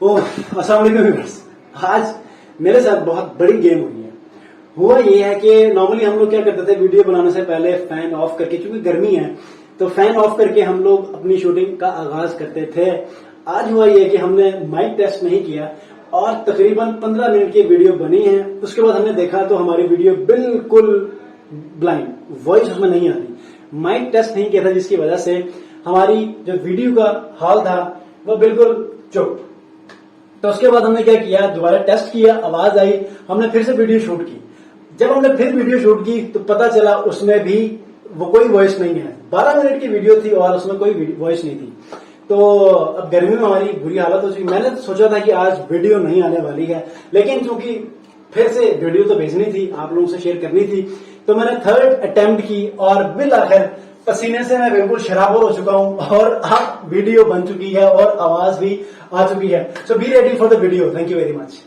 ओह, अस्सलाम वालेकुम व्यूअर्स। आज मेरे साथ बहुत बड़ी गेम हुई है। हुआ ये है कि नॉर्मली हम लोग क्या करते थे, वीडियो बनाने से पहले फैन ऑफ करके, क्योंकि गर्मी है तो फैन ऑफ करके हम लोग अपनी शूटिंग का आगाज करते थे। आज हुआ ये कि हमने माइक टेस्ट नहीं किया और तकरीबन 15 मिनट की वीडियो बनी है। उसके बाद हमने देखा तो हमारी वीडियो बिल्कुल ब्लाइंड, वॉइस उसमें नहीं आ रही। माइक टेस्ट नहीं किया था जिसकी वजह से हमारी जो वीडियो का हाल था वो बिल्कुल चुप। तो उसके बाद हमने क्या किया, दोबारा टेस्ट किया, आवाज आई, हमने फिर से वीडियो शूट की। जब हमने फिर वीडियो शूट की तो पता चला उसमें भी वो कोई वॉइस नहीं है। 12 मिनट की वीडियो थी और उसमें कोई वॉइस नहीं थी। तो अब गर्मी में हमारी बुरी हालत हो चुकी। मैंने तो सोचा था कि आज वीडियो नहीं आने वाली है, लेकिन क्योंकि फिर से वीडियो तो भेजनी थी, आप लोगों से शेयर करनी थी, तो मैंने थर्ड अटेम्प्ट की और बिल आखिर पसीने से मैं बिल्कुल शराबोर हो चुका हूं और अब वीडियो बन चुकी है और आवाज भी आ चुकी है। So be ready for the video. Thank you very much.